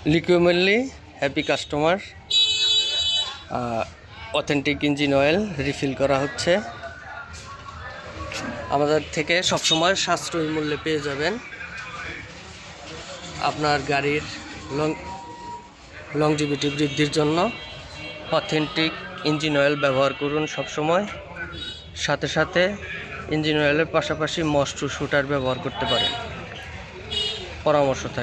লিকুইডলি happy customer, authentic engine oil refill করা হচ্ছে। আমাদের থেকে সবসময় সাশ্রয়ী মূল্যে পেয়ে যাবেন। আপনার গাড়ির লংজিভিটি বৃদ্ধির জন্য অথেন্টিক ইঞ্জিন অয়েল ব্যবহার করুন সবসময়। সাথে সাথে ইঞ্জিন অয়েলের পাশাপাশি মস্ট্রু শুটার ব্যবহার করতে পারেন। পরামর্শ থাকে।